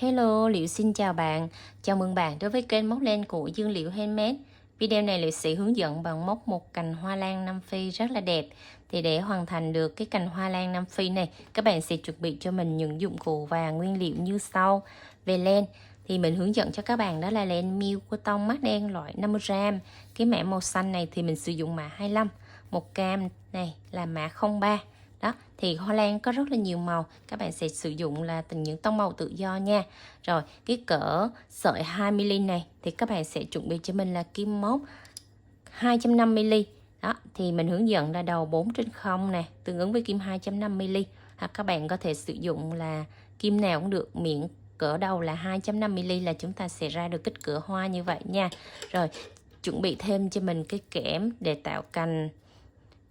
Hello, Liệu xin chào bạn. Chào mừng bạn đến với kênh móc len của Dương Liệu Handmade. Video này Liệu sẽ hướng dẫn bạn móc một cành hoa lan Nam Phi rất là đẹp. Thì để hoàn thành được cái cành hoa lan Nam Phi này, các bạn sẽ chuẩn bị cho mình những dụng cụ và nguyên liệu như sau. Về len thì mình hướng dẫn cho các bạn đó là len miêu của tông mắt đen loại 50g. Cái mã màu xanh này thì mình sử dụng mã 25. Một cam này là mã 03. Đó, thì hoa lan có rất là nhiều màu, các bạn sẽ sử dụng là từng những tông màu tự do nha. Rồi, cái cỡ sợi 20mm này thì các bạn sẽ chuẩn bị cho mình là kim móc 250mm. Đó, thì mình hướng dẫn là đầu 4/0 nè, tương ứng với kim 250mm. Hoặc các bạn có thể sử dụng là kim nào cũng được, miệng cỡ đầu là 250mm là chúng ta sẽ ra được kích cỡ hoa như vậy nha. Rồi, chuẩn bị thêm cho mình cái kẽm để tạo cành.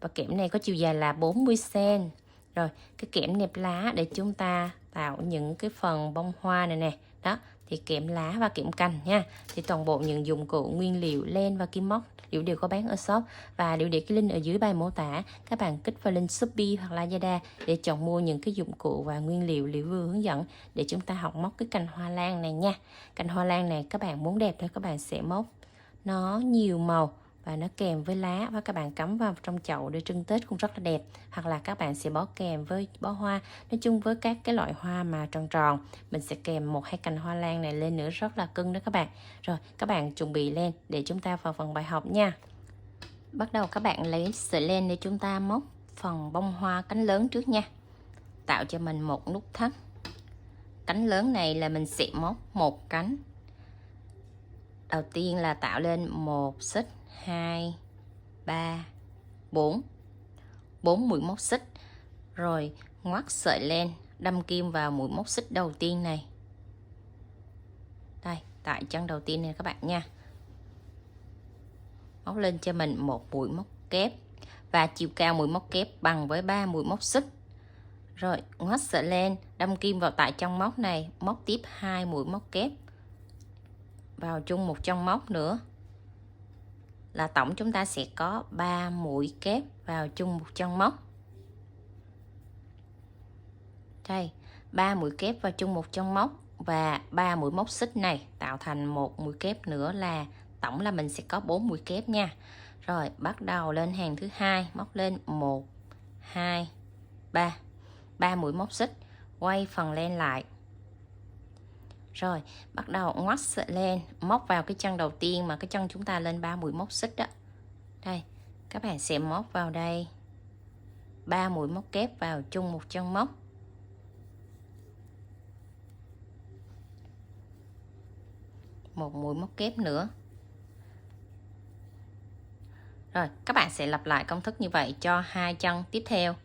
Và kẽm này có chiều dài là 40cm. Rồi cái kẽm nẹp lá để chúng ta tạo những cái phần bông hoa này nè. Đó, thì kẽm lá và kẽm cành nha. Thì toàn bộ những dụng cụ nguyên liệu len và kim móc đều có bán ở shop, và để cái link ở dưới bài mô tả. Các bạn kích vào link Shopee hoặc Lazada để chọn mua những cái dụng cụ và nguyên liệu vừa hướng dẫn để chúng ta học móc cái cành hoa lan này nha. Cành hoa lan này các bạn muốn đẹp thì các bạn sẽ móc nó nhiều màu và nó kèm với lá, và các bạn cắm vào trong chậu để trưng Tết cũng rất là đẹp. Hoặc là các bạn sẽ bó kèm với bó hoa. Nói chung với các cái loại hoa mà tròn tròn, mình sẽ kèm một hai cành hoa lan này lên nữa, rất là cưng đó các bạn. Rồi các bạn chuẩn bị len để chúng ta vào phần bài học nha. Bắt đầu các bạn lấy sợi len để chúng ta móc phần bông hoa cánh lớn trước nha. Tạo cho mình một nút thắt. Cánh lớn này là mình sẽ móc một cánh. Đầu tiên là tạo lên 1 xích, 2, 3, 4 mũi móc xích. Rồi ngoắt sợi len, đâm kim vào mũi móc xích đầu tiên này. Đây, tại chân đầu tiên này các bạn nha. Móc lên cho mình một mũi móc kép, và chiều cao mũi móc kép bằng với 3 mũi móc xích. Rồi ngoắt sợi len, đâm kim vào tại chân móc này, móc tiếp 2 mũi móc kép vào chung một chân móc nữa, là tổng chúng ta sẽ có 3 mũi kép vào chung một chân móc. Đây, 3 mũi kép vào chung một chân móc và 3 mũi móc xích này tạo thành một mũi kép nữa, là tổng là mình sẽ có 4 mũi kép nha. Rồi bắt đầu lên hàng thứ hai, móc lên 1, 2, 3 mũi móc xích, quay phần len lại. Rồi bắt đầu ngoắt sợi len, móc vào cái chân đầu tiên mà cái chân chúng ta lên 3 mũi móc xích đó. Đây, các bạn sẽ móc vào đây 3 mũi móc kép vào chung một chân móc. Một mũi móc kép nữa. Rồi các bạn sẽ lặp lại công thức như vậy cho hai chân tiếp theo,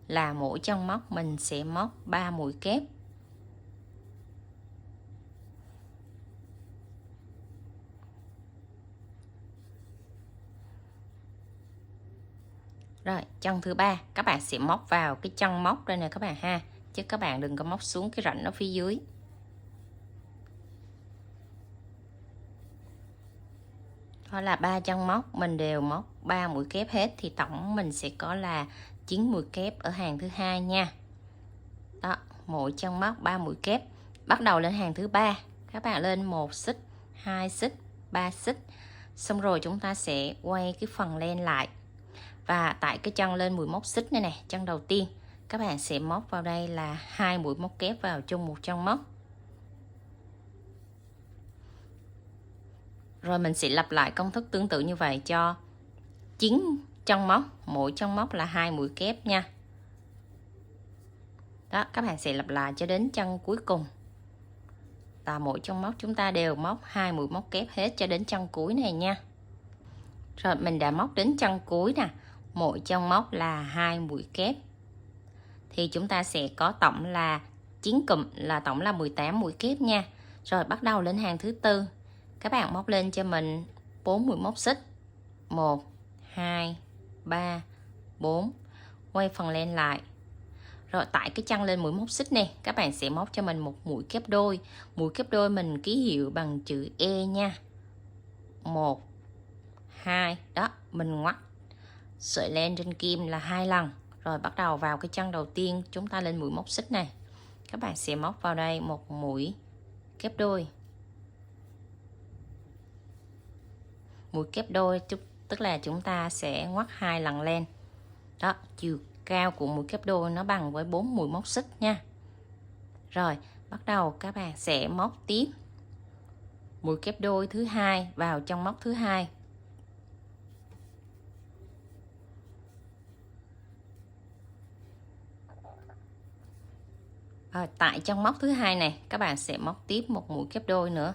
là mỗi chân móc mình sẽ móc 3 mũi kép. Rồi chân thứ ba các bạn sẽ móc vào cái chân móc đây nè các bạn ha, chứ các bạn đừng có móc xuống cái rãnh ở phía dưới. Đó là 3 chân móc mình đều móc 3 mũi kép hết, thì tổng mình sẽ có là 9 mũi kép ở hàng thứ hai nha. Đó, mỗi chân móc 3 mũi kép. Bắt đầu lên hàng thứ ba, các bạn lên 1 xích, 2 xích, 3 xích. Xong rồi chúng ta sẽ quay cái phần len lại. Và tại cái chân lên mũi móc xích này nè, chân đầu tiên, các bạn sẽ móc vào đây là 2 mũi móc kép vào chung một chân móc. Rồi mình sẽ lặp lại công thức tương tự như vậy cho 9 chân móc, mỗi chân móc là 2 mũi kép nha. Đó, các bạn sẽ lặp lại cho đến chân cuối cùng. Và mỗi chân móc chúng ta đều móc 2 mũi móc kép hết cho đến chân cuối này nha. Rồi mình đã móc đến chân cuối nè, mỗi chân móc là 2 mũi kép. Thì chúng ta sẽ có tổng là 9 cụm, là tổng là 18 mũi kép nha. Rồi bắt đầu lên hàng thứ tư. Các bạn móc lên cho mình 4 mũi móc xích. 1, 2, 3, 4. Quay phần len lại. Rồi tại cái chân lên mũi móc xích này, các bạn sẽ móc cho mình một mũi kép đôi. Mũi kép đôi mình ký hiệu bằng chữ E nha. 1, 2, đó, mình ngoắt sợi len trên kim là 2 lần. Rồi bắt đầu vào cái chân đầu tiên chúng ta lên mũi móc xích này. Các bạn sẽ móc vào đây một mũi kép đôi. Mũi kép đôi tức là chúng ta sẽ ngoắt 2 lần lên. Đó, chiều cao của mũi kép đôi nó bằng với 4 mũi móc xích nha. Rồi, bắt đầu các bạn sẽ móc tiếp mũi kép đôi thứ hai vào trong móc thứ hai. Rồi, tại trong móc thứ hai này các bạn sẽ móc tiếp một mũi kép đôi nữa,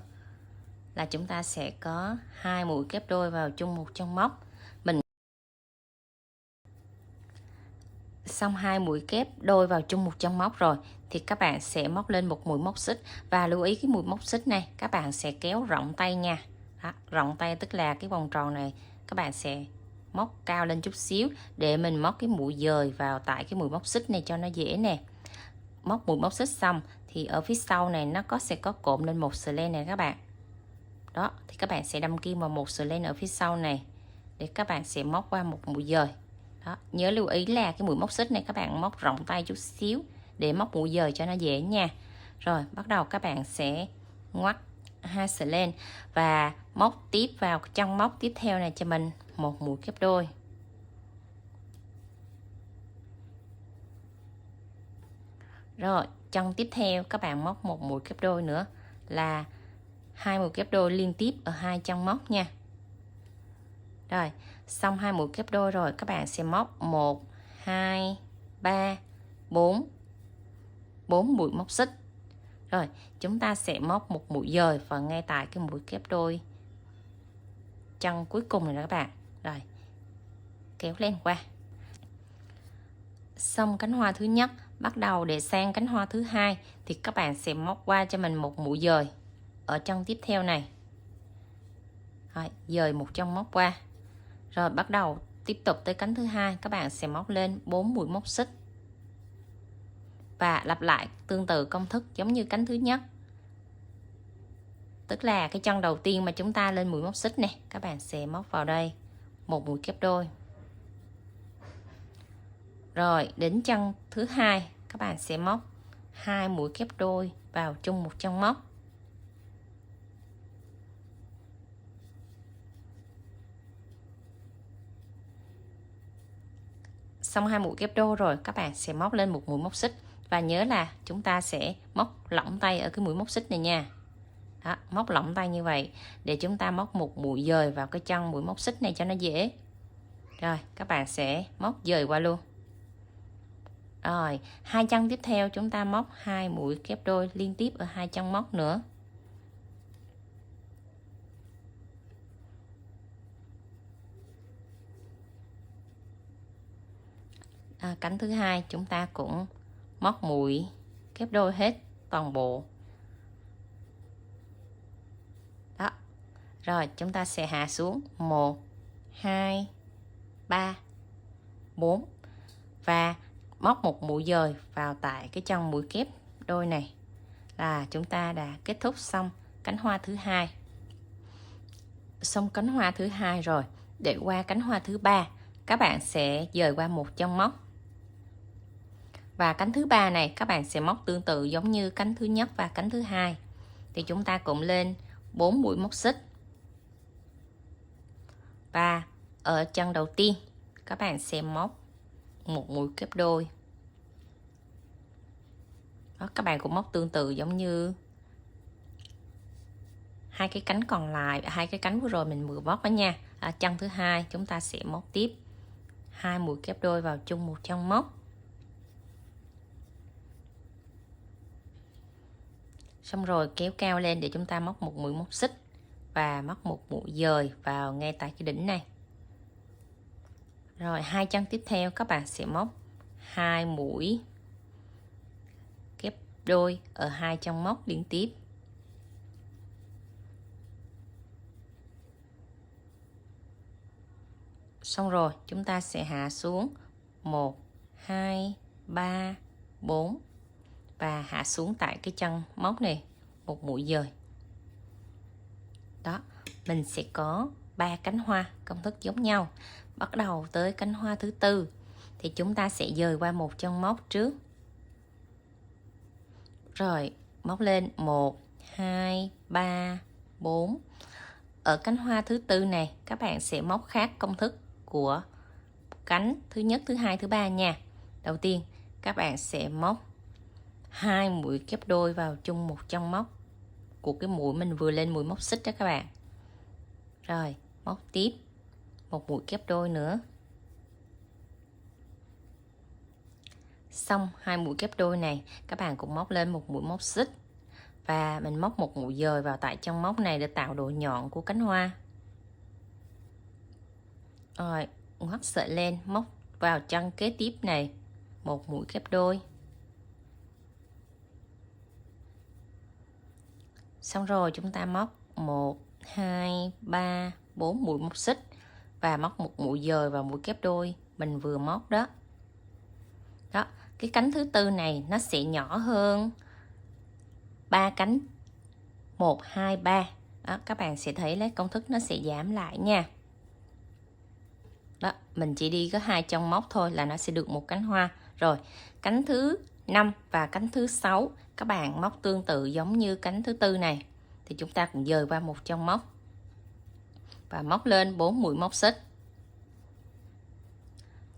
là chúng ta sẽ có 2 mũi kép đôi vào chung một trong móc. Mình xong 2 mũi kép đôi vào chung một trong móc rồi thì các bạn sẽ móc lên một mũi móc xích, và lưu ý cái mũi móc xích này các bạn sẽ kéo rộng tay nha. Đó, rộng tay tức là cái vòng tròn này các bạn sẽ móc cao lên chút xíu để mình móc cái mũi dời vào tại cái mũi móc xích này cho nó dễ nè. Móc mũi móc xích xong thì ở phía sau này nó sẽ có cộm lên một sợi len này các bạn. Đó, thì các bạn sẽ đâm kim vào một sợi len ở phía sau này để các bạn sẽ móc qua một mũi dời. Đó, nhớ lưu ý là cái mũi móc xích này các bạn móc rộng tay chút xíu để móc mũi dời cho nó dễ nha. Rồi, bắt đầu các bạn sẽ ngoắt 2 sợi len và móc tiếp vào trong móc tiếp theo này cho mình một mũi kép đôi. Rồi, chân tiếp theo các bạn móc một mũi kép đôi nữa, là 2 mũi kép đôi liên tiếp ở 2 chân móc nha. Rồi, xong 2 mũi kép đôi rồi các bạn sẽ móc 1 2 3 4 mũi móc xích. Rồi, chúng ta sẽ móc một mũi dời vào ngay tại cái mũi kép đôi chân cuối cùng này đó các bạn. Rồi, kéo lên qua. Xong cánh hoa thứ nhất, bắt đầu để sang cánh hoa thứ hai thì các bạn sẽ móc qua cho mình một mũi dời ở chân tiếp theo này. Rồi, dời một chân móc qua. Rồi bắt đầu tiếp tục tới cánh thứ hai, các bạn sẽ móc lên 4 mũi móc xích. Và lặp lại tương tự công thức giống như cánh thứ nhất. Tức là cái chân đầu tiên mà chúng ta lên mũi móc xích này, các bạn sẽ móc vào đây một mũi kép đôi. Rồi đến chân thứ hai, các bạn sẽ móc 2 mũi kép đôi vào chung một chân móc. Xong 2 mũi kép đôi rồi các bạn sẽ móc lên một mũi móc xích, và nhớ là chúng ta sẽ móc lỏng tay ở cái mũi móc xích này nha. Đó, móc lỏng tay như vậy để chúng ta móc một mũi dời vào cái chân mũi móc xích này cho nó dễ. Rồi các bạn sẽ móc dời qua luôn. Rồi 2 chân tiếp theo chúng ta móc 2 mũi kép đôi liên tiếp ở 2 chân móc nữa. Cánh thứ hai chúng ta cũng móc mũi kép đôi hết toàn bộ. Đó. Rồi chúng ta sẽ hạ xuống 1 2 3 4 và móc một mũi dời vào tại cái chân mũi kép đôi này, là chúng ta đã kết thúc xong cánh hoa thứ hai. Xong cánh hoa thứ hai rồi, để qua cánh hoa thứ ba các bạn sẽ dời qua một chân móc, và cánh thứ ba này các bạn sẽ móc tương tự giống như cánh thứ nhất và cánh thứ hai, thì chúng ta cũng lên 4 mũi móc xích. Và ở chân đầu tiên các bạn sẽ móc một mũi kép đôi. Đó, các bạn cũng móc tương tự giống như hai cái cánh còn lại, hai cái cánh vừa rồi mình vừa móc đó nha. Chân thứ hai chúng ta sẽ móc tiếp 2 mũi kép đôi vào chung một chân móc. Xong rồi kéo cao lên để chúng ta móc một mũi móc xích và móc một mũi dời vào ngay tại cái đỉnh này. Rồi 2 chân tiếp theo các bạn sẽ móc 2 mũi kép đôi ở 2 chân móc liên tiếp. Xong rồi chúng ta sẽ hạ xuống 1 2 3 4 và hạ xuống tại cái chân móc này một mũi dời. Đó, mình sẽ có 3 cánh hoa công thức giống nhau. Bắt đầu tới cánh hoa thứ tư thì chúng ta sẽ dời qua một chân móc trước. Rồi móc lên 1 2, 3, 4. Ở cánh hoa thứ tư này, các bạn sẽ móc khác công thức của cánh thứ nhất, thứ hai, thứ ba nha. Đầu tiên, các bạn sẽ móc 2 mũi kép đôi vào chung một chân móc của cái mũi mình vừa lên mũi móc xích đó các bạn. Rồi, móc tiếp một mũi kép đôi nữa. Xong 2 mũi kép đôi này, các bạn cũng móc lên một mũi móc xích và mình móc một mũi dời vào tại chân móc này để tạo độ nhọn của cánh hoa. Rồi, ngoắt sợi len, móc vào chân kế tiếp này một mũi kép đôi. Xong rồi chúng ta móc 1, 2, 3, 4 mũi móc xích và móc một mũi dời vào mũi kép đôi mình vừa móc đó. Đó, cái cánh thứ tư này nó sẽ nhỏ hơn 3 cánh 1, 2, 3. Đó, các bạn sẽ thấy lấy công thức nó sẽ giảm lại nha. Đó, mình chỉ đi có 2 chân móc thôi là nó sẽ được một cánh hoa. Rồi, cánh thứ 5 và cánh thứ 6 các bạn móc tương tự giống như cánh thứ tư này. Thì chúng ta cũng dời qua một chân móc và móc lên 4 mũi móc xích.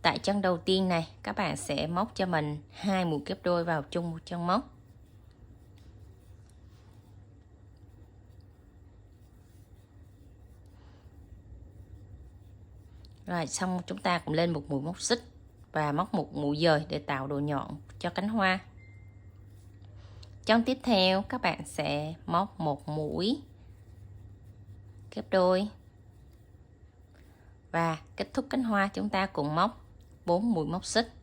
Tại chân đầu tiên này, các bạn sẽ móc cho mình 2 mũi kép đôi vào chung một chân móc. Rồi xong chúng ta cũng lên một mũi móc xích và móc một mũi dời để tạo độ nhọn cho cánh hoa. Chân tiếp theo các bạn sẽ móc một mũi kép đôi và kết thúc cánh hoa chúng ta cũng móc 4 mũi móc xích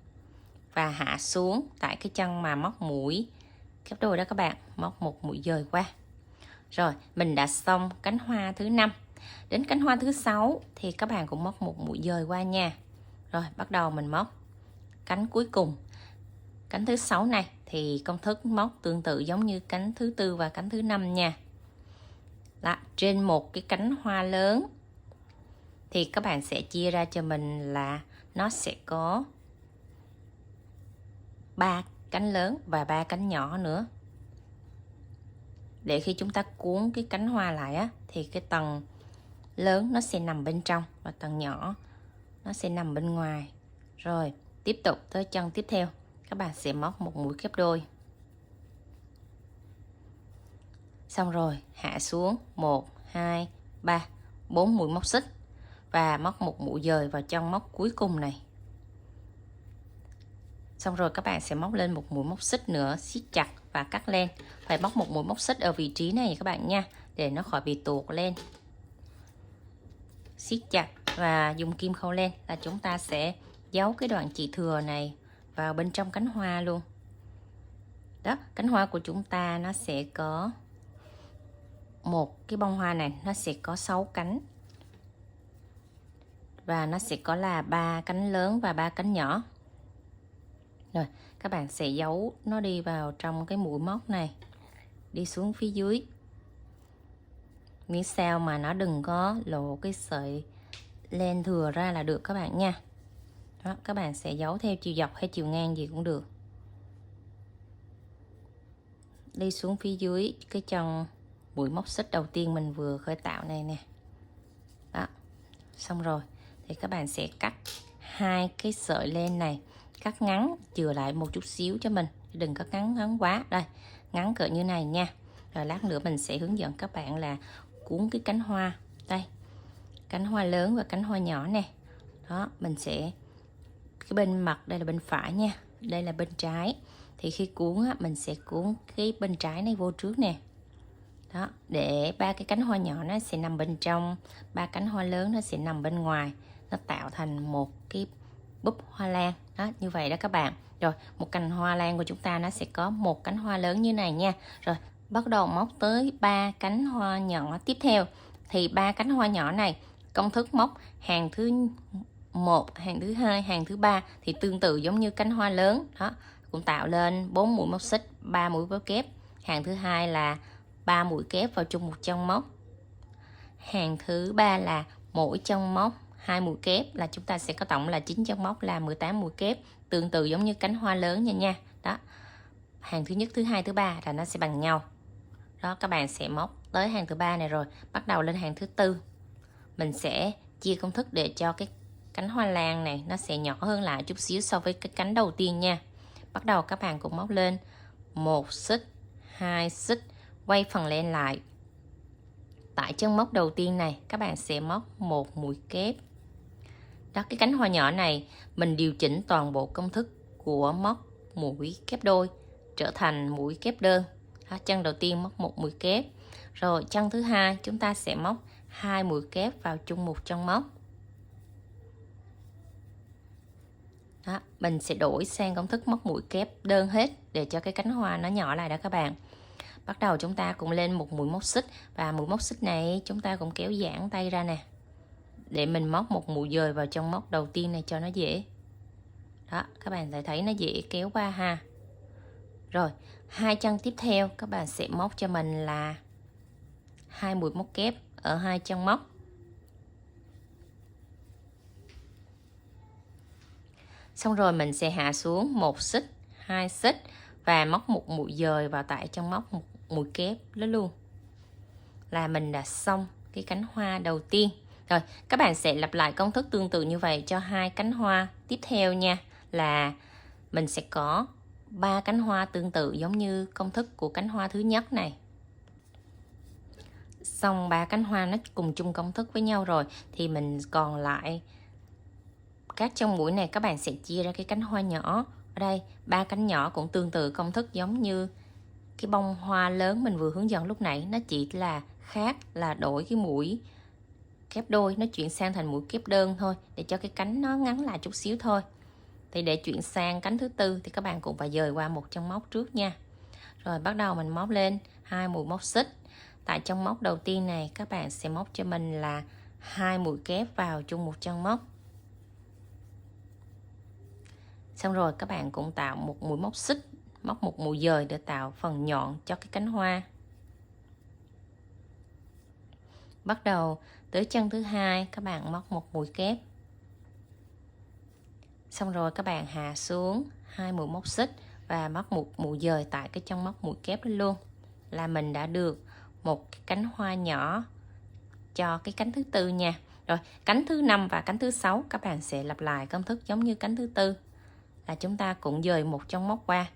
và hạ xuống tại cái chân mà móc mũi kép đôi đó các bạn, móc một mũi dời qua. Rồi, mình đã xong cánh hoa thứ 5. Đến cánh hoa thứ 6 thì các bạn cũng móc một mũi dời qua nha. Rồi, bắt đầu mình móc cánh cuối cùng. Cánh thứ 6 này thì công thức móc tương tự giống như cánh thứ tư và cánh thứ 5 nha. Đó, trên một cái cánh hoa lớn thì các bạn sẽ chia ra cho mình là nó sẽ có 3 cánh lớn và 3 cánh nhỏ nữa. Để khi chúng ta cuốn cái cánh hoa lại á, thì cái tầng lớn nó sẽ nằm bên trong và tầng nhỏ nó sẽ nằm bên ngoài. Rồi, tiếp tục tới chân tiếp theo, các bạn sẽ móc một mũi kép đôi. Xong rồi, hạ xuống 1, 2, 3, 4 mũi móc xích và móc một mũi dời vào chân móc cuối cùng này. Xong rồi các bạn sẽ móc lên một mũi móc xích nữa, siết chặt và cắt len. Phải móc một mũi móc xích ở vị trí này các bạn nha, để nó khỏi bị tuột lên. Siết chặt và dùng kim khâu len là chúng ta sẽ giấu cái đoạn chỉ thừa này vào bên trong cánh hoa luôn. Đó, cánh hoa của chúng ta nó sẽ có một cái bông hoa này, nó sẽ có 6 cánh. Và nó sẽ có là 3 cánh lớn và 3 cánh nhỏ. Rồi, các bạn sẽ giấu nó đi vào trong cái mũi móc này, đi xuống phía dưới. Miễn sao mà nó đừng có lộ cái sợi len thừa ra là được các bạn nha. Đó, các bạn sẽ giấu theo chiều dọc hay chiều ngang gì cũng được. Đi xuống phía dưới cái chân mũi móc xích đầu tiên mình vừa khởi tạo này nè. Đó, xong rồi thì các bạn sẽ cắt 2 cái sợi len này, cắt ngắn chừa lại một chút xíu cho mình, đừng có ngắn quá. Đây, ngắn cỡ như này nha. Rồi lát nữa mình sẽ hướng dẫn các bạn là cuốn cái cánh hoa. Đây, cánh hoa lớn và cánh hoa nhỏ nè. Đó, mình sẽ cái bên mặt đây là bên phải nha, đây là bên trái. Thì khi cuốn á, mình sẽ cuốn cái bên trái này vô trước nè. Đó, để 3 cái cánh hoa nhỏ nó sẽ nằm bên trong, 3 cánh hoa lớn nó sẽ nằm bên ngoài, nó tạo thành một cái búp hoa lan. Đó, như vậy đó các bạn. Rồi, một cành hoa lan của chúng ta nó sẽ có một cánh hoa lớn như này nha. Rồi, bắt đầu móc tới 3 cánh hoa nhỏ tiếp theo. Thì 3 cánh hoa nhỏ này, công thức móc hàng thứ 1, hàng thứ 2, hàng thứ 3 thì tương tự giống như cánh hoa lớn. Đó, cũng tạo lên 4 mũi móc xích, 3 mũi móc kép. Hàng thứ 2 là 3 mũi kép vào chung một chân móc. Hàng thứ 3 là mỗi chân móc 2 mũi kép, là chúng ta sẽ có tổng là 9 chân móc là 18 mũi kép, tương tự giống như cánh hoa lớn nha. Đó. Hàng thứ nhất, thứ hai, thứ ba là nó sẽ bằng nhau. Đó, các bạn sẽ móc tới hàng thứ ba này rồi, bắt đầu lên hàng thứ tư. Mình sẽ chia công thức để cho cái cánh hoa lan này nó sẽ nhỏ hơn lại chút xíu so với cái cánh đầu tiên nha. Bắt đầu các bạn cũng móc lên 1 xích, 2 xích, quay phần len lại. Tại chân móc đầu tiên này các bạn sẽ móc một mũi kép. Đó, cái cánh hoa nhỏ này mình điều chỉnh toàn bộ công thức của móc mũi kép đôi trở thành mũi kép đơn. Đó, chân đầu tiên móc một mũi kép, rồi chân thứ hai chúng ta sẽ móc 2 mũi kép vào chung một chân móc. Đó, mình sẽ đổi sang công thức móc mũi kép đơn hết để cho cái cánh hoa nó nhỏ lại đó các bạn. Bắt đầu chúng ta cũng lên một mũi móc xích, và mũi móc xích này chúng ta cũng kéo giãn tay ra nè, để mình móc một mũi dời vào trong móc đầu tiên này cho nó dễ. Đó, các bạn sẽ thấy nó dễ kéo qua ha. Rồi, hai chân tiếp theo các bạn sẽ móc cho mình là 2 mũi móc kép ở hai chân móc. Xong rồi mình sẽ hạ xuống 1 xích, 2 xích và móc một mũi dời vào tại trong móc một mũi kép đó luôn. Là mình đã xong cái cánh hoa đầu tiên. Rồi, các bạn sẽ lặp lại công thức tương tự như vậy cho hai cánh hoa tiếp theo nha. Là mình sẽ có 3 cánh hoa tương tự giống như công thức của cánh hoa thứ nhất này. Xong 3 cánh hoa nó cùng chung công thức với nhau rồi thì mình còn lại các trong mũi này các bạn sẽ chia ra cái cánh hoa nhỏ. Ở đây 3 cánh nhỏ cũng tương tự công thức giống như cái bông hoa lớn mình vừa hướng dẫn lúc nãy, nó chỉ là khác là đổi cái mũi kép đôi nó chuyển sang thành mũi kép đơn thôi, để cho cái cánh nó ngắn lại chút xíu thôi. Thì để chuyển sang cánh thứ tư thì các bạn cũng phải dời qua một chân móc trước nha. Rồi bắt đầu mình móc lên 2 mũi móc xích. Tại trong móc đầu tiên này các bạn sẽ móc cho mình là 2 mũi kép vào chung một chân móc. Xong rồi các bạn cũng tạo một mũi móc xích, móc một mũi dời để tạo phần nhọn cho cái cánh hoa. Bắt đầu tới chân thứ hai các bạn móc một mũi kép. Xong rồi các bạn hạ xuống 2 mũi móc xích và móc một mũi dời tại cái chân móc mũi kép đó luôn. Là mình đã được một cái cánh hoa nhỏ cho cái cánh thứ tư nha. Rồi cánh thứ 5 và cánh thứ 6 các bạn sẽ lặp lại công thức giống như cánh thứ tư, là chúng ta cũng dời một chân móc qua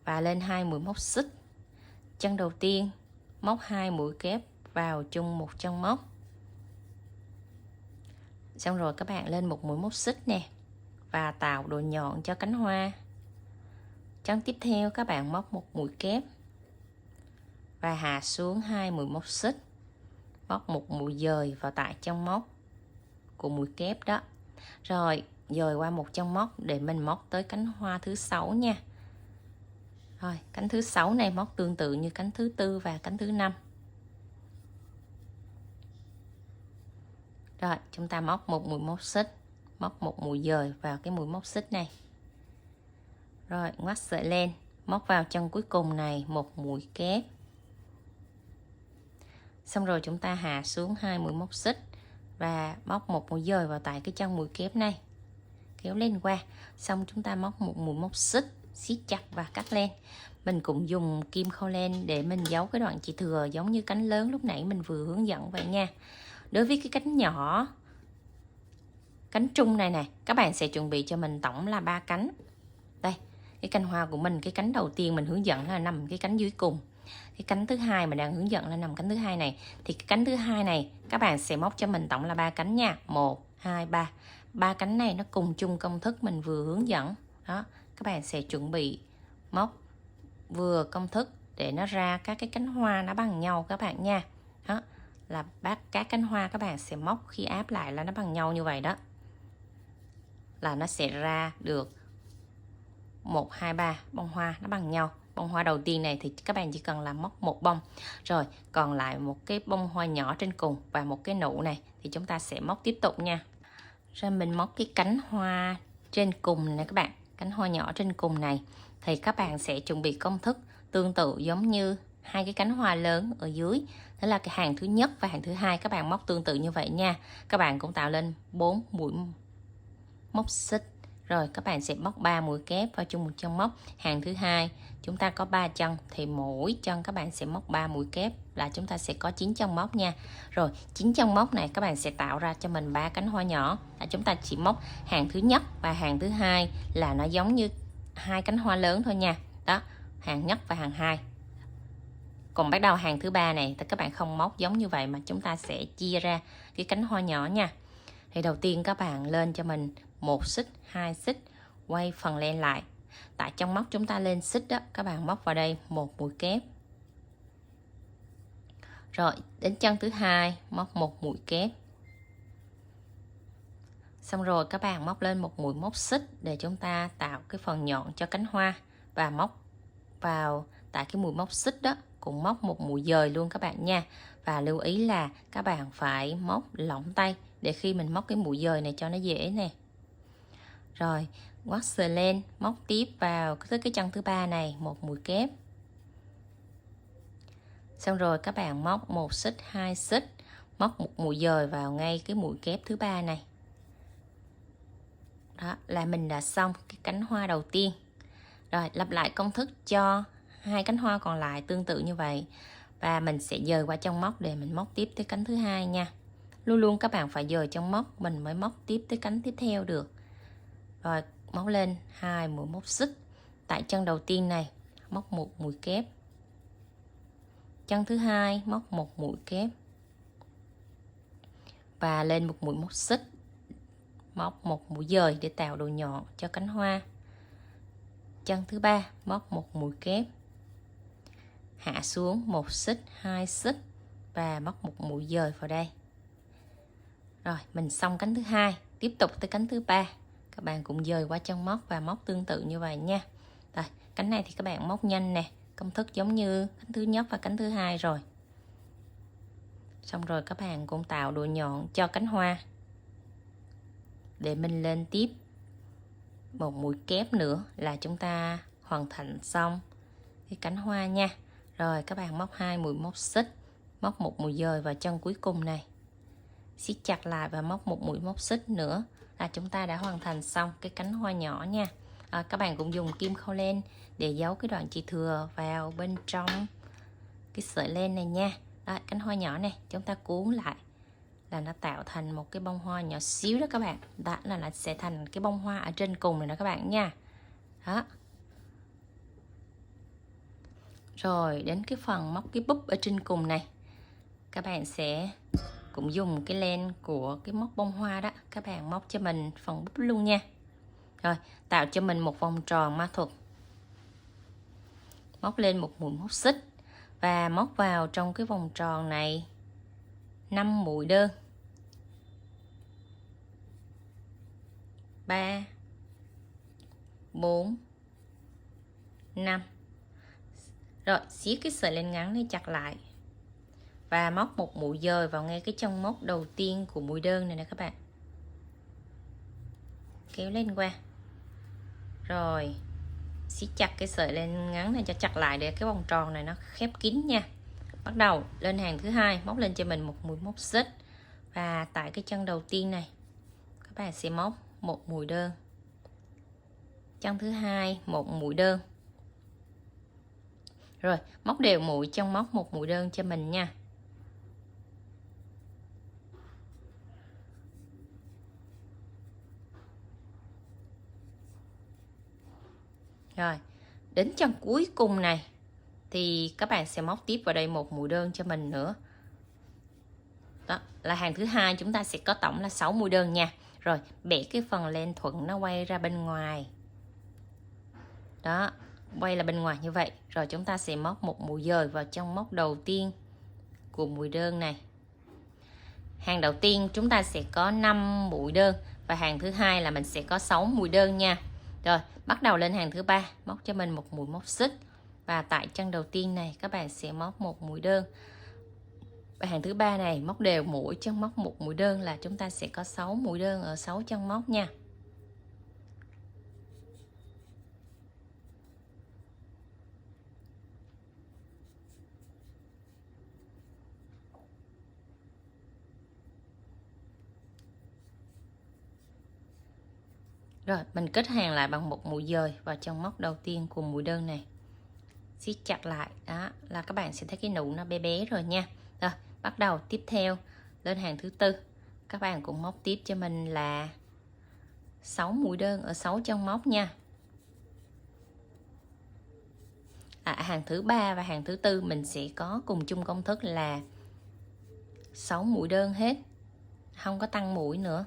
và lên 2 mũi móc xích. Chân đầu tiên móc 2 mũi kép vào chung một chân móc. Xong rồi các bạn lên một mũi móc xích nè và tạo độ nhọn cho cánh hoa. Chân tiếp theo các bạn móc một mũi kép và hạ xuống 2 mũi móc xích, móc một mũi dời vào tại chân móc của mũi kép đó. Rồi dời qua một chân móc để mình móc tới cánh hoa thứ 6 nha. Rồi cánh thứ 6 này móc tương tự như cánh thứ tư và cánh thứ 5. Rồi chúng ta móc một mũi móc xích, móc một mũi dời vào cái mũi móc xích này. Rồi ngoắt sợi len, móc vào chân cuối cùng này một mũi kép. Xong rồi chúng ta hạ xuống 2 mũi móc xích và móc một mũi dời vào tại cái chân mũi kép này, kéo lên qua. Xong chúng ta móc một mũi móc xích, siết chặt và cắt len. Mình cũng dùng kim khâu len để mình giấu cái đoạn chỉ thừa giống như cánh lớn lúc nãy mình vừa hướng dẫn vậy nha. Đối với cái cánh nhỏ, cánh trung này nè, các bạn sẽ chuẩn bị cho mình tổng là 3 cánh. Đây, cái cánh hoa của mình, cái cánh đầu tiên mình hướng dẫn là nằm cái cánh dưới cùng. Cái cánh thứ hai mình đang hướng dẫn là nằm cánh thứ hai này. Thì cái cánh thứ hai này các bạn sẽ móc cho mình tổng là 3 cánh nha. 1, 2, 3. 3 cánh này nó cùng chung công thức mình vừa hướng dẫn. Đó, các bạn sẽ chuẩn bị móc vừa công thức để nó ra các cái cánh hoa nó bằng nhau các bạn nha. Đó, là các cánh hoa các bạn sẽ móc khi áp lại là nó bằng nhau như vậy đó. Là nó sẽ ra được 1, 2, 3 bông hoa nó bằng nhau. Bông hoa đầu tiên này thì các bạn chỉ cần là móc một bông. Rồi còn lại một cái bông hoa nhỏ trên cùng và một cái nụ này thì chúng ta sẽ móc tiếp tục nha. Rồi mình móc cái cánh hoa trên cùng này các bạn. Cánh hoa nhỏ trên cùng này thì các bạn sẽ chuẩn bị công thức tương tự giống như hai cái cánh hoa lớn ở dưới. Đó là cái hàng thứ nhất và hàng thứ hai các bạn móc tương tự như vậy nha. Các bạn cũng tạo lên 4 mũi móc xích. Rồi các bạn sẽ móc 3 mũi kép vào chung một chân móc. Hàng thứ hai chúng ta có 3 chân thì mỗi chân các bạn sẽ móc 3 mũi kép là chúng ta sẽ có 9 chân móc nha. Rồi 9 chân móc này các bạn sẽ tạo ra cho mình 3 cánh hoa nhỏ. Là chúng ta chỉ móc hàng thứ nhất và hàng thứ hai là nó giống như hai cánh hoa lớn thôi nha. Đó, hàng nhất và hàng hai. Còn bắt đầu hàng thứ ba này thì các bạn không móc giống như vậy mà chúng ta sẽ chia ra cái cánh hoa nhỏ nha. Thì đầu tiên các bạn lên cho mình 1 xích, 2 xích, quay phần len lại. Tại trong móc chúng ta lên xích đó, các bạn móc vào đây 1 mũi kép. Rồi đến chân thứ hai móc 1 mũi kép. Xong rồi các bạn móc lên 1 mũi móc xích để chúng ta tạo cái phần nhọn cho cánh hoa và móc vào tại cái mũi móc xích đó, cũng móc 1 mũi dời luôn các bạn nha. Và lưu ý là các bạn phải móc lỏng tay để khi mình móc cái mũi dời này cho nó dễ nè. Rồi ngoắt sờ lên, móc tiếp vào tới cái chân thứ ba này 1 mũi kép. Xong rồi các bạn móc 1 xích, 2 xích, móc 1 mũi dời vào ngay cái mũi kép thứ ba này. Đó là mình đã xong cái cánh hoa đầu tiên. Rồi lặp lại công thức cho hai cánh hoa còn lại tương tự như vậy. Và mình sẽ dời qua trong móc để mình móc tiếp tới cánh thứ hai nha. Luôn luôn các bạn phải dời trong móc mình mới móc tiếp tới cánh tiếp theo được. Rồi móc lên 2 mũi móc xích. Tại chân đầu tiên này móc 1 mũi kép. Chân thứ hai móc 1 mũi kép. Và lên 1 mũi móc xích. Móc 1 mũi dời để tạo độ nhọn cho cánh hoa. Chân thứ ba móc 1 mũi kép. Hạ xuống 1 xích, 2 xích và móc 1 mũi dời vào đây. Rồi mình xong cánh thứ hai, tiếp tục tới cánh thứ ba. Các bạn cũng dời qua chân móc và móc tương tự như vậy nha. Rồi, cánh này thì các bạn móc nhanh nè, công thức giống như cánh thứ nhất và cánh thứ hai rồi. Xong rồi các bạn cũng tạo độ nhọn cho cánh hoa. Để mình lên tiếp 1 mũi kép nữa là chúng ta hoàn thành xong cái cánh hoa nha. Rồi các bạn móc 2 mũi móc xích, móc 1 mũi dời vào chân cuối cùng này. Siết chặt lại và móc 1 mũi móc xích nữa là chúng ta đã hoàn thành xong cái cánh hoa nhỏ nha. Các bạn cũng dùng kim khâu len để giấu cái đoạn chỉ thừa vào bên trong cái sợi len này nha. Đó, cánh hoa nhỏ này chúng ta cuốn lại là nó tạo thành một cái bông hoa nhỏ xíu đó các bạn. Đó là nó sẽ thành cái bông hoa ở trên cùng này đó các bạn nha. Đó. Rồi đến cái phần móc cái búp ở trên cùng này, các bạn sẽ cũng dùng cái len của cái móc bông hoa đó, các bạn móc cho mình phần búp luôn nha. Rồi tạo cho mình một vòng tròn ma thuật. Móc lên 1 mũi móc xích và móc vào trong cái vòng tròn này 5 mũi đơn. 3 4 5. Rồi siết cái sợi len ngắn này chặt lại và móc 1 mũi dời vào ngay cái chân móc đầu tiên của mũi đơn này nè các bạn. Kéo lên qua. Rồi siết chặt cái sợi len ngắn này cho chặt lại để cái vòng tròn này nó khép kín nha. Bắt đầu lên hàng thứ hai, móc lên cho mình 1 mũi móc xích và tại cái chân đầu tiên này các bạn sẽ móc 1 mũi đơn. Chân thứ hai 1 mũi đơn. Rồi móc đều mũi trong móc 1 mũi đơn cho mình nha. Rồi đến chân cuối cùng này thì các bạn sẽ móc tiếp vào đây 1 mũi đơn cho mình nữa. Đó là hàng thứ hai, chúng ta sẽ có tổng là 6 mũi đơn nha. Rồi bẻ cái phần len thuận nó quay ra bên ngoài. Đó, quay là bên ngoài như vậy. Rồi chúng ta sẽ móc 1 mũi dời vào trong móc đầu tiên của mũi đơn này. Hàng đầu tiên chúng ta sẽ có 5 mũi đơn và hàng thứ hai là mình sẽ có 6 mũi đơn nha. Rồi bắt đầu lên hàng thứ ba, móc cho mình 1 mũi móc xích và tại chân đầu tiên này các bạn sẽ móc 1 mũi đơn. Và hàng thứ ba này móc đều mũi chân móc 1 mũi đơn là chúng ta sẽ có 6 mũi đơn ở 6 chân móc nha. Rồi, mình kết hàng lại bằng một mũi dời vào trong móc đầu tiên của mũi đơn này. Siết chặt lại, đó là các bạn sẽ thấy cái nụ nó bé bé rồi nha. Rồi, bắt đầu tiếp theo lên hàng thứ tư. Các bạn cũng móc tiếp cho mình là 6 mũi đơn ở 6 chân móc nha. Hàng thứ ba và hàng thứ tư mình sẽ có cùng chung công thức là 6 mũi đơn hết, không có tăng mũi nữa.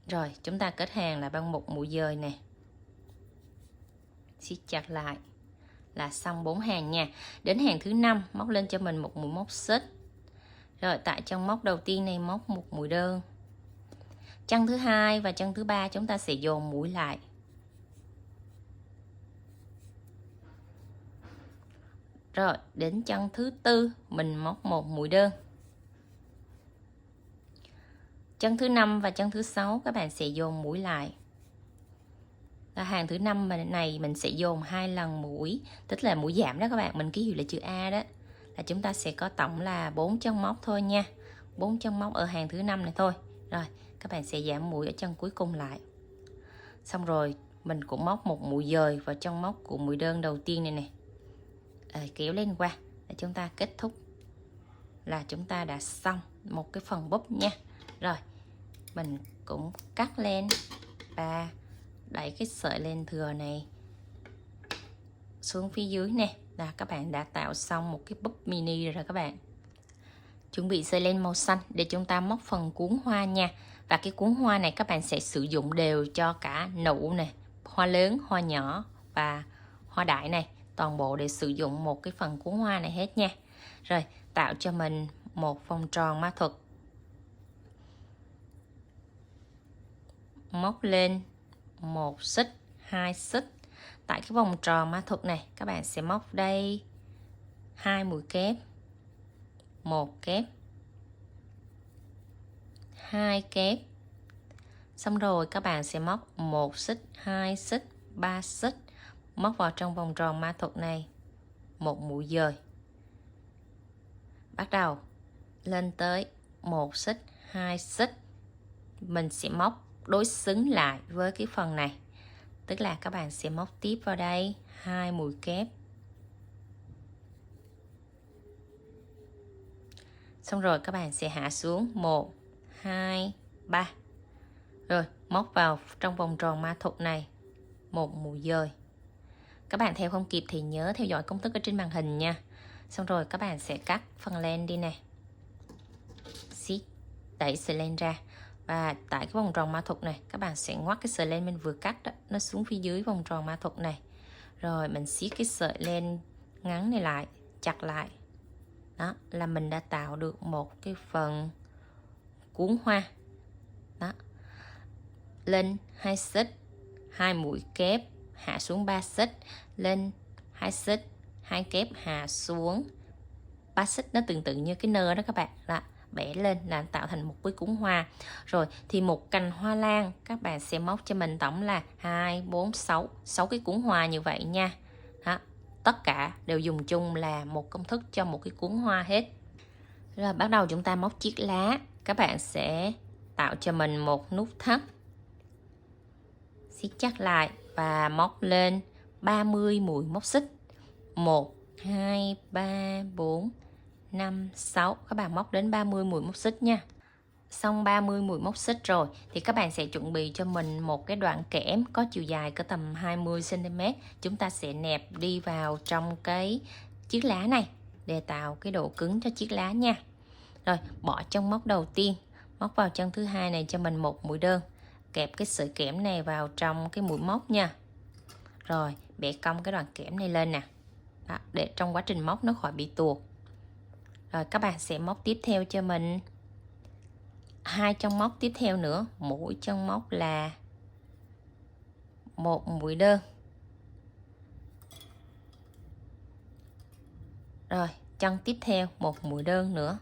Rồi, chúng ta kết hàng là bằng một mũi dời nè. Siết chặt lại là xong 4 hàng nha. Đến hàng thứ 5 móc lên cho mình một mũi móc xích. Rồi, tại trong móc đầu tiên này móc một mũi đơn. Chân thứ hai và chân thứ ba chúng ta sẽ dồn mũi lại. Rồi, đến chân thứ tư mình móc một mũi đơn. Chân thứ 5 và chân thứ 6 các bạn sẽ dồn mũi lại. Hàng thứ 5 này mình sẽ dồn 2 lần mũi, tức là mũi giảm đó các bạn, mình ký hiệu là chữ A đó. Là chúng ta sẽ có tổng là 4 chân móc thôi nha. 4 chân móc ở hàng thứ 5 này thôi. Rồi, các bạn sẽ giảm mũi ở chân cuối cùng lại. Xong rồi, mình cũng móc một mũi dời vào chân móc của mũi đơn đầu tiên này nè. Kéo lên qua để chúng ta kết thúc là chúng ta đã xong một cái phần búp nha. Rồi, mình cũng cắt lên và đẩy cái sợi len thừa này xuống phía dưới nè, là các bạn đã tạo xong một cái búp mini rồi các bạn. Chuẩn bị sợi len màu xanh để chúng ta móc phần cuốn hoa nha. Và cái cuốn hoa này các bạn sẽ sử dụng đều cho cả nụ này, hoa lớn, hoa nhỏ và hoa đại này, toàn bộ để sử dụng một cái phần cuốn hoa này hết nha. Rồi, tạo cho mình một vòng tròn ma thuật. Móc lên một xích, 2 xích. Tại cái vòng tròn ma thuật này các bạn sẽ móc đây 2 mũi kép, 1 kép, 2 kép. Xong rồi các bạn sẽ móc 1 xích, 2 xích, 3 xích, móc vào trong vòng tròn ma thuật này một mũi dời. Bắt đầu lên tới 1 xích, 2 xích. Mình sẽ móc đối xứng lại với cái phần này. Tức là các bạn sẽ móc tiếp vào đây 2 mũi kép. Xong rồi các bạn sẽ hạ xuống 1, 2, 3. Rồi, móc vào trong vòng tròn ma thuật này một mũi dời. Các bạn theo không kịp thì nhớ theo dõi công thức ở trên màn hình nha. Xong rồi các bạn sẽ cắt phần len đi nè. Siết, đẩy sợi len ra. Và tại cái vòng tròn ma thuật này các bạn sẽ ngoắt cái sợi len mình vừa cắt đó, nó xuống phía dưới vòng tròn ma thuật này. Rồi mình siết cái sợi len ngắn này lại, chặt lại. Đó là mình đã tạo được một cái phần cuốn hoa. Đó. Lên 2 xích, 2 mũi kép, hạ xuống 3 xích, lên 2 xích, 2 kép, hạ xuống 3 xích. Nó tương tự như cái nơ đó các bạn. Đó, bẻ lên là tạo thành một cái cuốn hoa. Rồi thì một cành hoa lan các bạn sẽ móc cho mình tổng là 2, 4, 6 cái cuốn hoa như vậy nha. Đó, tất cả đều dùng chung là một công thức cho một cái cuốn hoa hết. Rồi bắt đầu chúng ta móc chiếc lá. Các bạn sẽ tạo cho mình một nút thắt, siết chặt lại và móc lên 30 mũi móc xích. 1, 2, 3, 4, 5, 6. Các bạn móc đến 30 mũi móc xích nha. Xong 30 mũi móc xích rồi thì các bạn sẽ chuẩn bị cho mình một cái đoạn kẽm có chiều dài có tầm 20 cm. Chúng ta sẽ nẹp đi vào trong cái chiếc lá này để tạo cái độ cứng cho chiếc lá nha. Rồi bỏ trong móc đầu tiên, móc vào chân thứ hai này cho mình một mũi đơn, kẹp cái sợi kẽm này vào trong cái mũi móc nha. Rồi bẻ cong cái đoạn kẽm này lên nè. Đó, để trong quá trình móc nó khỏi bị tuột. Rồi các bạn sẽ móc tiếp theo cho mình 2 chân móc tiếp theo nữa, mỗi chân móc là một mũi đơn. Rồi chân tiếp theo một mũi đơn nữa,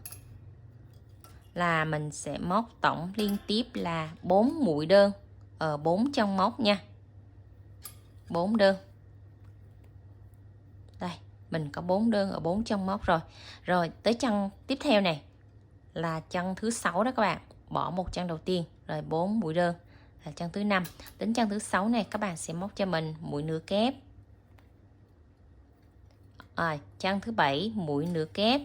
là mình sẽ móc tổng liên tiếp là 4 mũi đơn ở 4 chân móc nha. 4 đơn. Đây, mình có 4 đơn ở 4 chân móc rồi. Rồi tới chân tiếp theo này là chân thứ 6 đó các bạn. Bỏ một chân đầu tiên, rồi 4 mũi đơn là chân thứ 5. Đến chân thứ 6 này các bạn sẽ móc cho mình mũi nửa kép. Rồi, chân thứ 7 mũi nửa kép.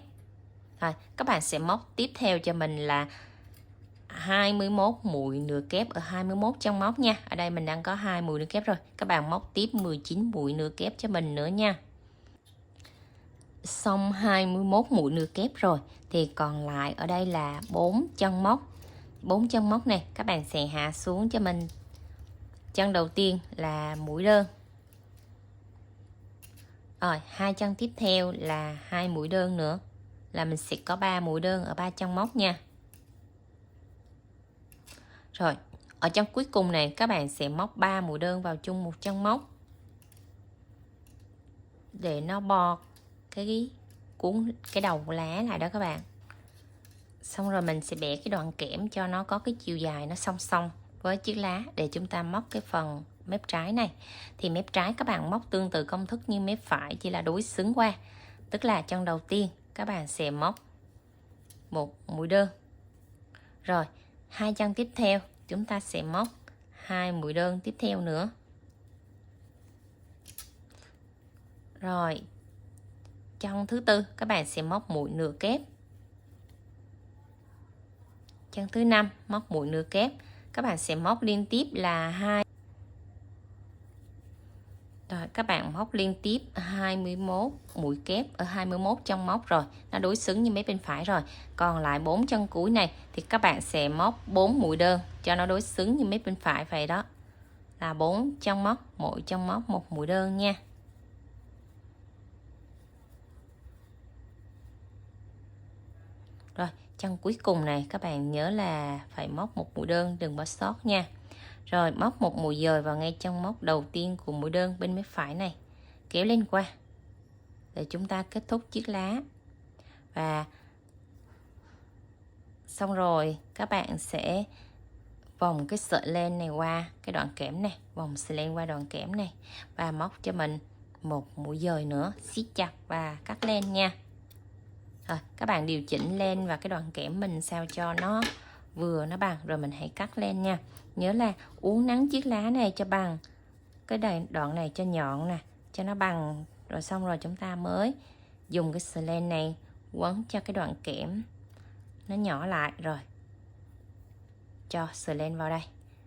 Rồi, các bạn sẽ móc tiếp theo cho mình là 21 mũi nửa kép ở 21 chân móc nha. Ở đây mình đang có 2 mũi nửa kép rồi. Các bạn móc tiếp 19 mũi nửa kép cho mình nữa nha. Xong 21 mũi nửa kép rồi thì còn lại ở đây là 4 chân móc. 4 chân móc này các bạn sẽ hạ xuống cho mình. Chân đầu tiên là mũi đơn. Rồi, hai chân tiếp theo là 2 mũi đơn nữa. Là mình sẽ có 3 mũi đơn ở 3 chân móc nha. Rồi, ở chân cuối cùng này các bạn sẽ móc 3 mũi đơn vào chung một chân móc. Để nó bò cái cuốn cái đầu lá lại đó các bạn. Xong rồi mình sẽ bẻ cái đoạn kẽm cho nó có cái chiều dài nó song song với chiếc lá để chúng ta móc cái phần mép trái này. Thì mép trái các bạn móc tương tự công thức như mép phải, chỉ là đối xứng qua. Tức là chân đầu tiên các bạn sẽ móc một mũi đơn. Rồi, hai chân tiếp theo chúng ta sẽ móc 2 mũi đơn tiếp theo nữa. Rồi, chân thứ tư các bạn sẽ móc mũi nửa kép. Chân thứ 5 móc mũi nửa kép. Các bạn sẽ móc liên tiếp là 2. Rồi, các bạn móc liên tiếp 21 mũi kép ở 21 chân móc rồi. Nó đối xứng như mấy bên phải rồi. Còn lại 4 chân cuối này thì các bạn sẽ móc 4 mũi đơn cho nó đối xứng như mấy bên phải vậy đó. Là 4 chân móc, mỗi chân móc một mũi đơn nha. Rồi, chân cuối cùng này các bạn nhớ là phải móc một mũi đơn, đừng bỏ sót nha. Rồi, móc một mũi dời vào ngay chân móc đầu tiên của mũi đơn bên mép phải này. Kéo lên qua. Để chúng ta kết thúc chiếc lá. Và xong rồi các bạn sẽ vòng cái sợi len này qua cái đoạn kẽm này, vòng sợi len qua đoạn kẽm này và móc cho mình một mũi dời nữa, siết chặt và cắt len nha. Rồi, các bạn điều chỉnh len và cái đoạn kẽm mình sao cho nó vừa nó bằng rồi mình hãy cắt len nha. Nhớ là uốn nắn chiếc lá này cho bằng cái đoạn này cho nhọn nè, cho nó bằng rồi xong rồi chúng ta mới dùng cái sợi len này quấn cho cái đoạn kẽm nó nhỏ lại rồi cho sợi len vào đây.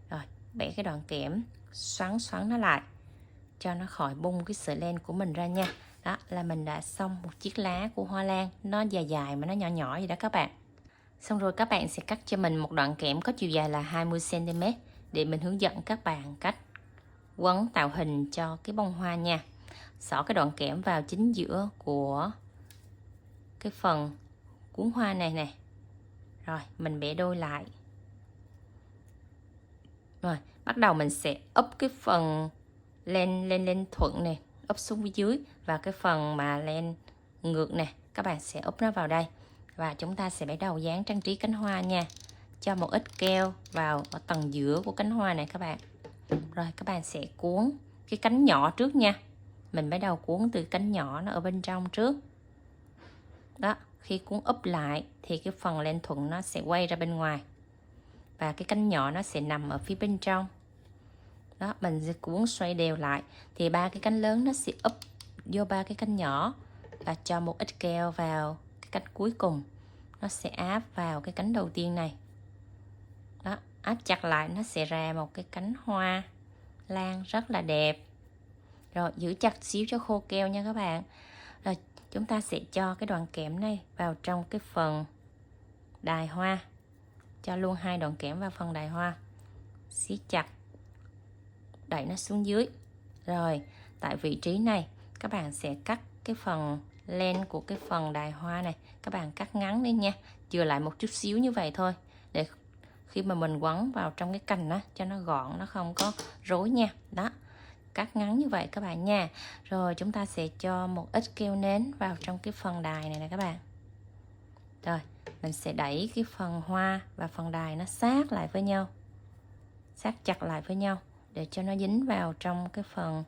Rồi, bẻ cái đoạn kẽm xoắn nó lại cho nó khỏi bung cái sợi len của mình ra nha. Đó là mình đã xong một chiếc lá của hoa lan, nó dài dài mà nó nhỏ nhỏ vậy đó các bạn. Xong rồi các bạn sẽ cắt cho mình một đoạn kẽm có chiều dài là 20 cm để mình hướng dẫn các bạn cách quấn tạo hình cho cái bông hoa nha. Xỏ cái đoạn kẽm vào chính giữa của cái phần cuốn hoa này nè. Rồi, mình bẻ đôi lại. Rồi, bắt đầu mình sẽ úp cái phần len thuận này, úp xuống phía dưới và cái phần mà len ngược nè, các bạn sẽ úp nó vào đây. Và chúng ta sẽ bắt đầu dán trang trí cánh hoa nha. Cho một ít keo vào ở tầng giữa của cánh hoa này các bạn. Rồi các bạn sẽ cuốn cái cánh nhỏ trước nha. Mình bắt đầu cuốn từ cánh nhỏ nó ở bên trong trước. Đó, khi cuốn úp lại thì cái phần len thuận nó sẽ quay ra bên ngoài. Và cái cánh nhỏ nó sẽ nằm ở phía bên trong. Đó, mình sẽ cuốn xoay đều lại thì ba cái cánh lớn nó sẽ úp vô ba cái cánh nhỏ và cho một ít keo vào cái cánh cuối cùng. Nó sẽ áp vào cái cánh đầu tiên này. Đó, áp chặt lại nó sẽ ra một cái cánh hoa lan rất là đẹp. Rồi, giữ chặt xíu cho khô keo nha các bạn. Rồi, chúng ta sẽ cho cái đoạn kẽm này vào trong cái phần đài hoa. Cho luôn 2 đoạn kẽm vào phần đài hoa. Siết chặt. Đẩy nó xuống dưới. Rồi, tại vị trí này các bạn sẽ cắt cái phần len của cái phần đài hoa này. Các bạn cắt ngắn đi nha. Chừa lại một chút xíu như vậy thôi. Để khi mà mình quấn vào trong cái cành đó cho nó gọn, nó không có rối nha. Đó, cắt ngắn như vậy các bạn nha. Rồi chúng ta sẽ cho một ít keo nến vào trong cái phần đài này nè các bạn. Rồi, mình sẽ đẩy cái phần hoa và phần đài nó sát lại với nhau. Sát chặt lại với nhau để cho nó dính vào trong cái phần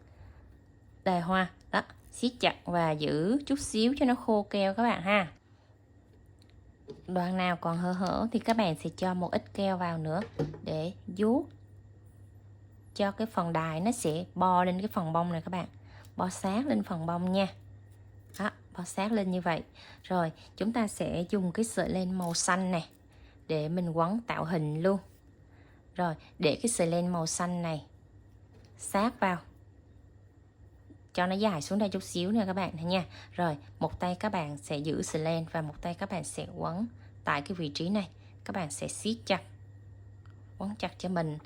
đài hoa. Đó, siết chặt và giữ chút xíu cho nó khô keo các bạn ha. Đoạn nào còn hở hở thì các bạn sẽ cho một ít keo vào nữa để vuốt cho cái phần đài nó sẽ bo lên cái phần bông này các bạn, bo sát lên phần bông nha. Đó, bo sát lên như vậy. Rồi chúng ta sẽ dùng cái sợi len màu xanh này để mình quấn tạo hình luôn. Rồi để cái sợi len màu xanh này sát vào, cho nó dài xuống đây chút xíu nè các bạn nha. Rồi một tay các bạn sẽ giữ sợi len và một tay các bạn sẽ quấn tại cái vị trí này. Các bạn sẽ siết chặt, quấn chặt cho mình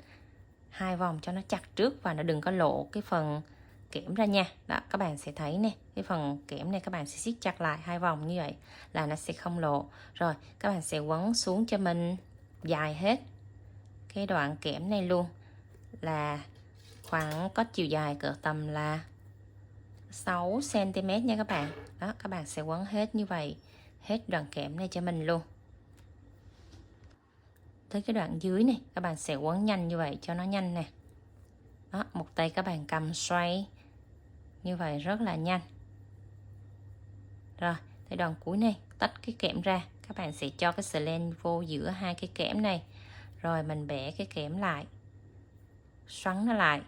2 vòng cho nó chặt trước và nó đừng có lộ cái phần kẽm ra nha. Đó, các bạn sẽ thấy nè, cái phần kẽm này các bạn sẽ siết chặt lại 2 vòng như vậy là nó sẽ không lộ. Rồi các bạn sẽ quấn xuống cho mình dài hết cái đoạn kẽm này luôn, là khoảng có chiều dài cỡ tầm là 6 cm nha các bạn. Đó, các bạn sẽ quấn hết như vậy, hết đoạn kẽm này cho mình luôn. Tới cái đoạn dưới này các bạn sẽ quấn nhanh như vậy cho nó nhanh nè. Đó, một tay các bạn cầm xoay như vậy rất là nhanh. Rồi tới đoạn cuối này tách cái kẽm ra, các bạn sẽ cho cái sợi len vô giữa hai cái kẽm này, rồi mình bẻ cái kẽm lại, xoắn nó lại.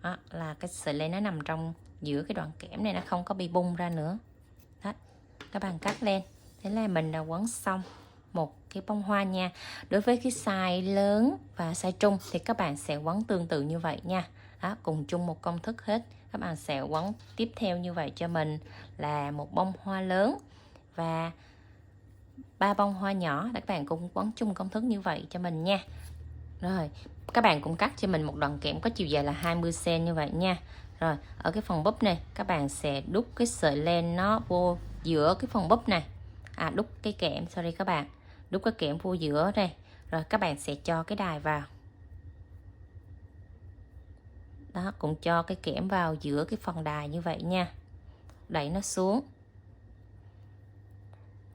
Đó, là cái sợi len nó nằm trong giữa cái đoạn kẽm này, nó không có bị bung ra nữa. Đó, các bạn cắt lên. Thế là mình đã quấn xong một cái bông hoa nha. Đối với cái size lớn và size trung thì các bạn sẽ quấn tương tự như vậy nha. Đó, cùng chung một công thức hết. Các bạn sẽ quấn tiếp theo như vậy cho mình là một bông hoa lớn và 3 bông hoa nhỏ. Các bạn cũng quấn chung công thức như vậy cho mình nha. Rồi các bạn cũng cắt cho mình một đoạn kẽm có chiều dài là 20 cm như vậy nha. Rồi ở cái phần búp này các bạn sẽ đút cái sợi len nó vô giữa cái phần búp này, đút cái kẽm, sorry các bạn, đút cái kẽm vô giữa đây. Rồi các bạn sẽ cho cái đài vào. Đó, cũng cho cái kẽm vào giữa cái phần đài như vậy nha, đẩy nó xuống.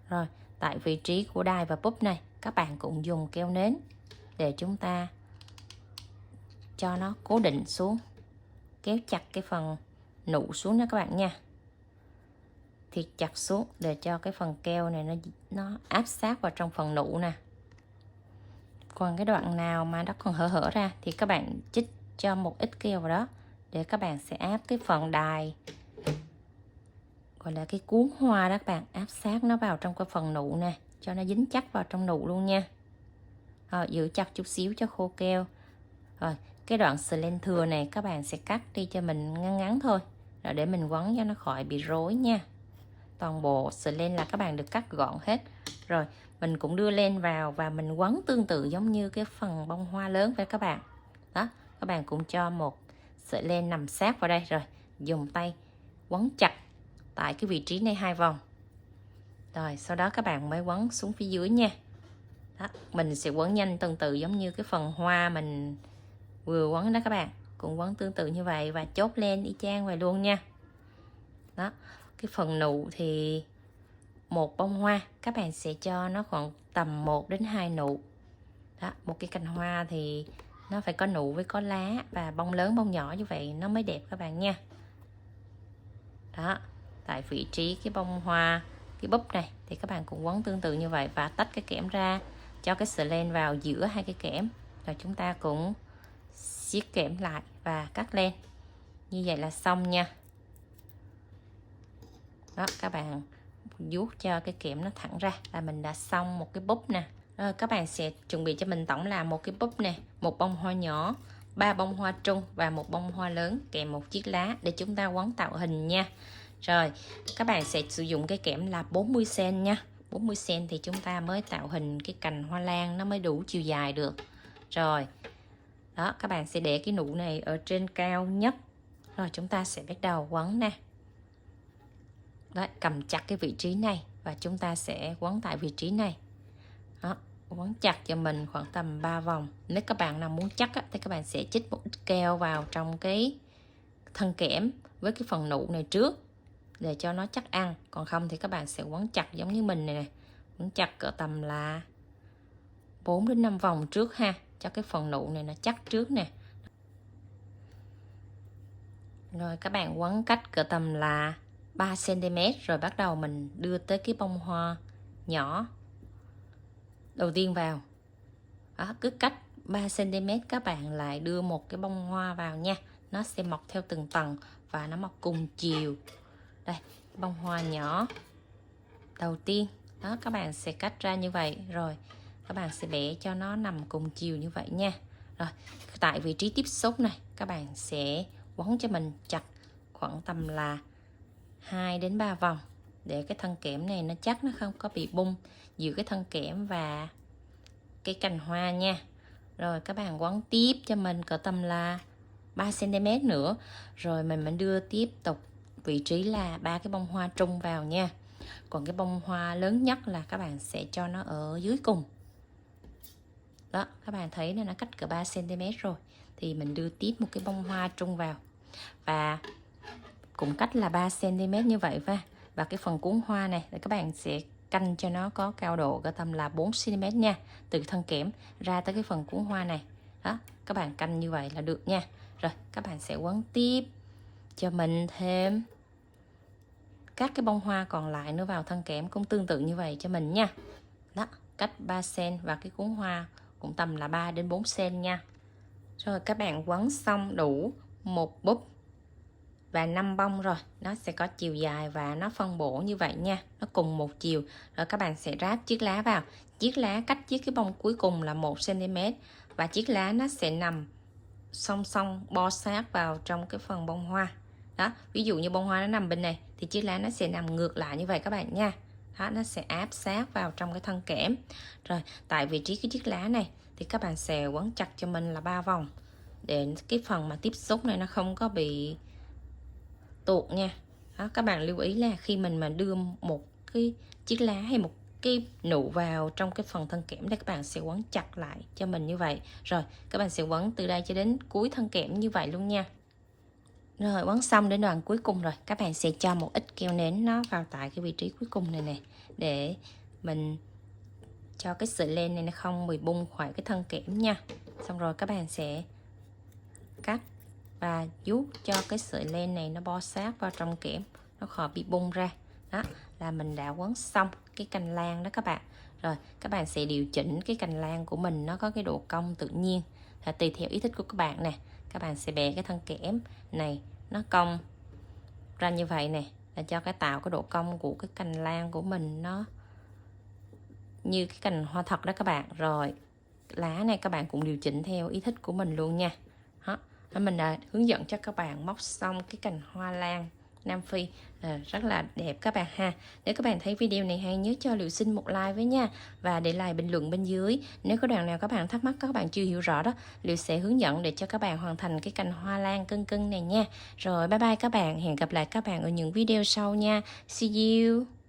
Rồi tại vị trí của đài và búp này các bạn cũng dùng keo nến để chúng ta cho nó cố định xuống, kéo chặt cái phần nụ xuống đó các bạn nha, thiệt chặt xuống để cho cái phần keo này nó áp sát vào trong phần nụ nè. Còn cái đoạn nào mà nó còn hở hở ra thì các bạn chích cho một ít keo vào đó để các bạn sẽ áp cái phần đài, gọi là cái cuốn hoa đó, các bạn áp sát nó vào trong cái phần nụ nè, cho nó dính chắc vào trong nụ luôn nha. Rồi, giữ chặt chút xíu cho khô keo. Rồi cái đoạn sợi len thừa này các bạn sẽ cắt đi cho mình ngắn ngắn thôi, rồi để mình quấn cho nó khỏi bị rối nha. Toàn bộ sợi len là các bạn được cắt gọn hết. Rồi mình cũng đưa len vào và mình quấn tương tự giống như cái phần bông hoa lớn với các bạn. Đó, các bạn cũng cho một sợi len nằm sát vào đây, rồi dùng tay quấn chặt tại cái vị trí này 2 vòng. Rồi sau đó các bạn mới quấn xuống phía dưới nha. Đó, mình sẽ quấn nhanh tương tự giống như cái phần hoa mình vừa quấn đó các bạn, cũng quấn tương tự như vậy và chốt len y chang vậy luôn nha. Đó, cái phần nụ thì một bông hoa các bạn sẽ cho nó khoảng tầm 1 đến 2 nụ. Đó, một cái cành hoa thì nó phải có nụ với có lá, và bông lớn bông nhỏ như vậy nó mới đẹp các bạn nha. Đó, tại vị trí cái bông hoa, cái búp này thì các bạn cũng quấn tương tự như vậy và tách cái kẽm ra, cho cái sợi len vào giữa hai cái kẽm, rồi chúng ta cũng siết kẽm lại và cắt len. Như vậy là xong nha. Đó, các bạn vuốt cho cái kẽm nó thẳng ra là mình đã xong một cái búp nè. Rồi các bạn sẽ chuẩn bị cho mình tổng là một cái búp nè, một bông hoa nhỏ, 3 bông hoa trung và một bông hoa lớn kèm một chiếc lá để chúng ta quấn tạo hình nha. Rồi các bạn sẽ sử dụng cái kẽm là 40 cm nha. 40 cm thì chúng ta mới tạo hình cái cành hoa lan nó mới đủ chiều dài được. Rồi đó, các bạn sẽ để cái nụ này ở trên cao nhất, rồi chúng ta sẽ bắt đầu quấn nè. Đấy, cầm chặt cái vị trí này và chúng ta sẽ quấn tại vị trí này. Đó, quấn chặt cho mình khoảng tầm 3 vòng. Nếu các bạn nào muốn chắc á, thì các bạn sẽ chích một ít keo vào trong cái thân kẽm với cái phần nụ này trước để cho nó chắc ăn. Còn không thì các bạn sẽ quấn chặt giống như mình này nè, quấn chặt cỡ tầm là 4 đến 5 vòng trước ha, cho cái phần nụ này nó chắc trước nè. Rồi các bạn quấn cách cỡ tầm là 3 cm, rồi bắt đầu mình đưa tới cái bông hoa nhỏ đầu tiên vào. Đó, cứ cách 3 cm các bạn lại đưa một cái bông hoa vào nha. Nó sẽ mọc theo từng tầng và nó mọc cùng chiều. Đây, bông hoa nhỏ đầu tiên. Đó, các bạn sẽ cắt ra như vậy. Rồi các bạn sẽ bẻ cho nó nằm cùng chiều như vậy nha. Rồi tại vị trí tiếp xúc này, các bạn sẽ quấn cho mình chặt khoảng tầm là 2 đến 3 vòng để cái thân kẽm này nó chắc, nó không có bị bung giữa cái thân kẽm và cái cành hoa nha. Rồi các bạn quấn tiếp cho mình cỡ tầm là 3 cm nữa. Rồi mình đưa tiếp tục vị trí là 3 cái bông hoa trung vào nha. Còn cái bông hoa lớn nhất là các bạn sẽ cho nó ở dưới cùng. Đó, các bạn thấy nó cách cỡ 3 cm rồi. Thì mình đưa tiếp một cái bông hoa trung vào. Và cũng cách là 3 cm như vậy và cái phần cuốn hoa này thì các bạn sẽ canh cho nó có cao độ cỡ tầm là 4 cm nha. Từ thân kẽm ra tới cái phần cuốn hoa này. Đó, các bạn canh như vậy là được nha. Rồi các bạn sẽ quấn tiếp cho mình thêm các cái bông hoa còn lại nữa vào thân kẽm cũng tương tự như vậy cho mình nha. Đó, cách 3 cm và cái cuốn hoa cũng tầm là 3 đến 4 cm nha. Rồi các bạn quấn xong đủ một búp và 5 bông rồi, nó sẽ có chiều dài và nó phân bổ như vậy nha, nó cùng một chiều. Rồi các bạn sẽ ráp chiếc lá vào. Chiếc lá cách chiếc cái bông cuối cùng là 1 cm và chiếc lá nó sẽ nằm song song bo sát vào trong cái phần bông hoa. Đó, ví dụ như bông hoa nó nằm bên này thì chiếc lá nó sẽ nằm ngược lại như vậy các bạn nha. Đó, nó sẽ áp sát vào trong cái thân kẽm. Rồi tại vị trí cái chiếc lá này thì các bạn sẽ quấn chặt cho mình là 3 vòng để cái phần mà tiếp xúc này nó không có bị tuột nha. Đó, các bạn lưu ý là khi mình mà đưa một cái chiếc lá hay một cái nụ vào trong cái phần thân kẽm đây, các bạn sẽ quấn chặt lại cho mình như vậy. Rồi các bạn sẽ quấn từ đây cho đến cuối thân kẽm như vậy luôn nha. Rồi quấn xong đến đoạn cuối cùng rồi, các bạn sẽ cho một ít keo nến nó vào tại cái vị trí cuối cùng này nè, để mình cho cái sợi len này nó không bị bung khỏi cái thân kẽm nha. Xong rồi các bạn sẽ cắt và vuốt cho cái sợi len này nó bo sát vào trong kẽm, nó khỏi bị bung ra. Đó là mình đã quấn xong cái cành lan đó các bạn. Rồi các bạn sẽ điều chỉnh cái cành lan của mình nó có cái độ cong tự nhiên, là tùy theo ý thích của các bạn nè. Các bạn sẽ bẻ cái thân kẽm này nó cong ra như vậy nè, là cho cái tạo cái độ cong của cái cành lan của mình nó như cái cành hoa thật đó các bạn. Rồi lá này các bạn cũng điều chỉnh theo ý thích của mình luôn nha. Đó, mình đã hướng dẫn cho các bạn móc xong cái cành hoa lan Nam Phi rất là đẹp các bạn ha. Nếu các bạn thấy video này hay, nhớ cho Liệu xin một like với nha, và để lại bình luận bên dưới. Nếu có đoạn nào các bạn thắc mắc, các bạn chưa hiểu rõ đó, Liệu sẽ hướng dẫn để cho các bạn hoàn thành cái cành hoa lan cưng cưng này nha. Rồi bye bye các bạn, hẹn gặp lại các bạn ở những video sau nha. See you.